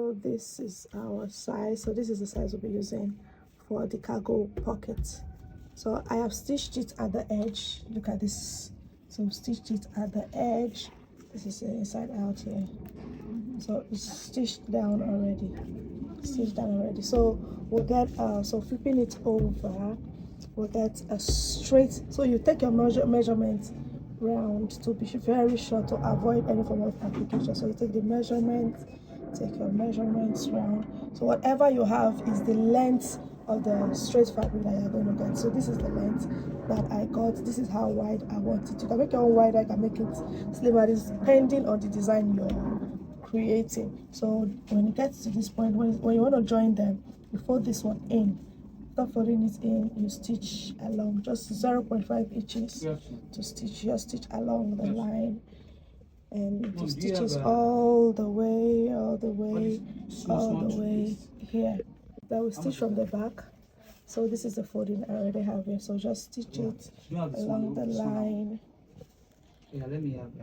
So this is our size. So this is the size we'll be using for the cargo pocket. So I have stitched it at the edge. Look at this. So stitched it at the edge. This is the inside out here. So it's stitched down already. Stitched down already. So we'll get so flipping it over, we'll get a straight. So you take your measurement round to be very short to avoid any form of application. So you take the measurement, take your measurements round. So whatever you have is the length of the straight fabric that you're going to get. So this is the length that I got. This is how wide I want it. You can make your own wider, I can make it slimmer. It's depending on the design you're creating. So when it gets to this point, when you want to join them, you fold this one in. After folding it in, you stitch along just 0.5 inches to stitch. You stitch along the line, and you stitch it all the way here. Then we stitch from the back. So this is the folding I already have here. So just stitch it along the line. Yeah, let me have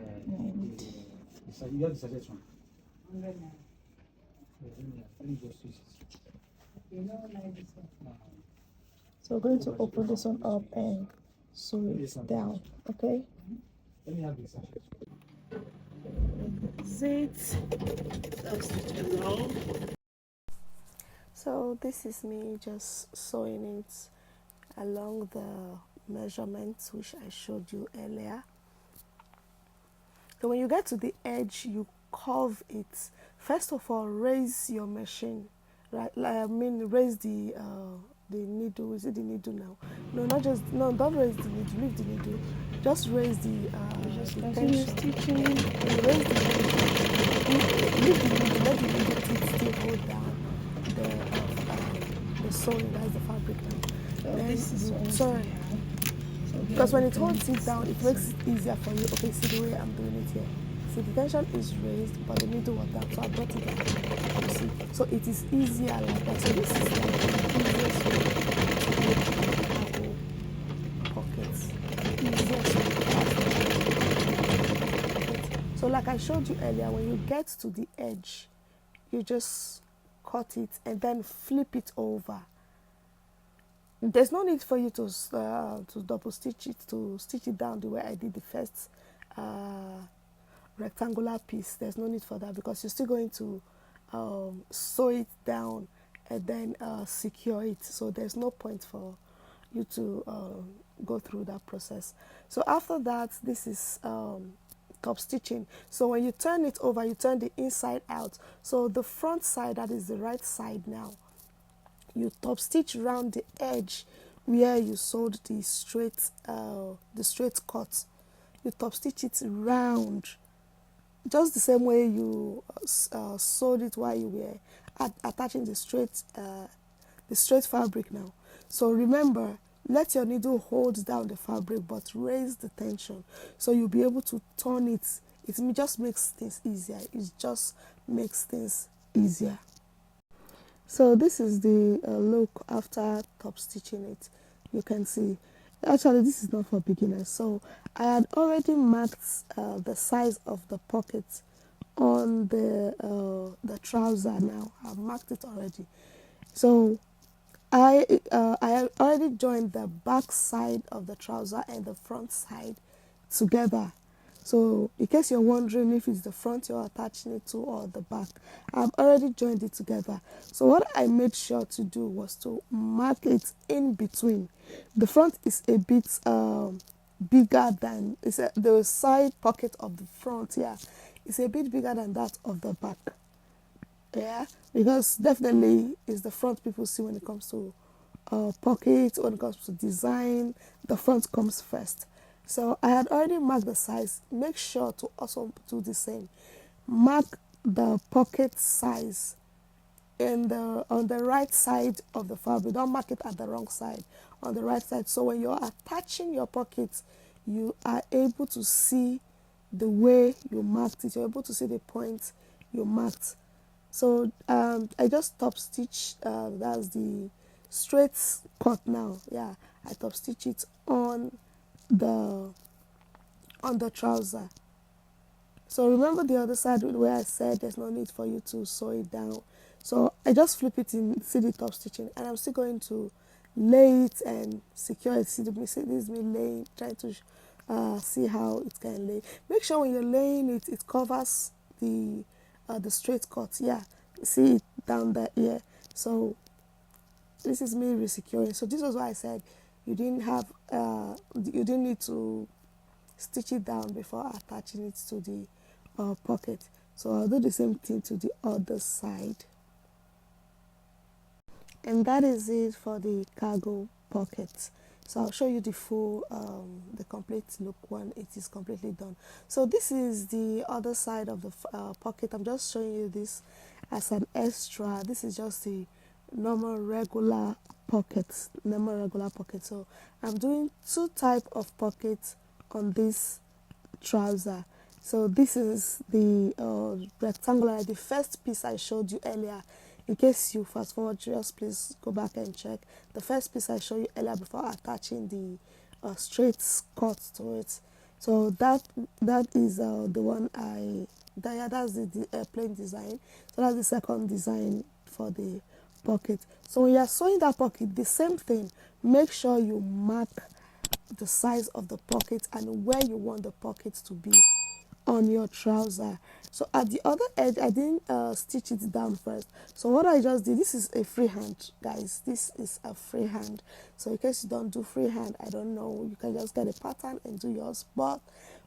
you have the suggestion. Let me go stitch it. So we're going to open this one up and sew it down, okay? Let me have this. So this is me just sewing it along the measurements which I showed you earlier. So when you get to the edge, you curve it. First of all, raise your machine, right? Raise the needle. Is it the needle now? No, don't raise the needle. Leave the needle. Just raise the tension. Stitching. Raise the needle. Leave the needle. Let the needle tip still hold down the sewing. That's the fabric now. So this is sorry. Because when it holds it down, it makes it easier for you. Okay, see the way I'm doing it here. See, the tension is raised, but the needle was down, so I brought it down. You see, so it is easier like that. So this is like the easiest way to make cargo pockets. Easiest way. So like I showed you earlier, when you get to the edge, you just cut it and then flip it over. There's no need for you to double stitch it, to stitch it down the way I did the first rectangular piece. There's no need for that because you're still going to sew it down and then secure it. So there's no point for you to go through that process. So after that, this is top stitching. So when you turn it over, you turn the inside out. So the front side, that is the right side now, you top stitch around the edge where you sewed the straight cut. You top stitch it round, just the same way you sewed it while you were attaching the straight fabric now. So remember, let your needle hold down the fabric but raise the tension, so you'll be able to turn it. It just makes things easier. It just makes things easier. So this is the look after top stitching it. You can see, actually this is not for beginners. So I had already marked the size of the pocket on the trouser now. I've marked it already. So I already joined the back side of the trouser and the front side together. So in case you're wondering if it's the front you're attaching it to or the back, I've already joined it together. So what I made sure to do was to mark it in between. The front is a bit bigger than, the side pocket of the front, yeah, it's a bit bigger than that of the back. Yeah, because definitely it's the front people see when it comes to pockets, when it comes to design, the front comes first. So I had already marked the size. Make sure to also do the same. Mark the pocket size on the right side of the fabric. Don't mark it at the wrong side, on the right side. So when you're attaching your pockets, you are able to see the way you marked it. You're able to see the points you marked. So I just top stitch, that's the straight cut now. Yeah, I top stitch it on the trouser. So remember the other side where I said there's no need for you to sew it down. So I just flip it in, see the top stitching, and I'm still going to lay it and secure it. See this is me laying, trying to see how it can lay. Make sure when you're laying it, it covers the straight cut. Yeah, see it down there. Yeah. So this is me resecuring. So this was why I said you didn't need to stitch it down before attaching it to the pocket. So I'll do the same thing to the other side. And that is it for the cargo pocket. So I'll show you the full the complete look when it is completely done. So this is the other side of the pocket. I'm just showing you this as an extra. This is just the normal regular pocket. So I'm doing two type of pockets on this trouser. So this is the rectangular, the first piece I showed you earlier. In case you fast forward, just please go back and check the first piece I showed you earlier before attaching the straight cut to it. So that is the one that's the plain design. So that's the second design for the pocket. So when you're sewing that pocket, the same thing. Make sure you mark the size of the pocket and where you want the pocket to be on your trouser. So at the other edge, I didn't stitch it down first. So what I just did, this is a freehand, guys. This is a freehand. So in case you don't do freehand, I don't know, you can just get a pattern and do yours. But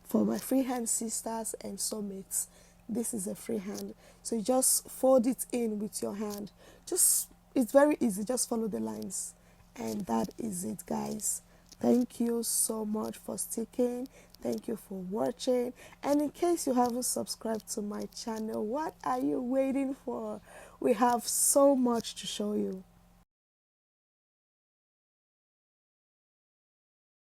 for my freehand sisters and soulmates, this is a freehand. So you just fold it in with your hand. It's very easy. Just follow the lines, and that is it, guys. Thank you so much for sticking. Thank you for watching. And in case you haven't subscribed to my channel, what are you waiting for? We have so much to show you.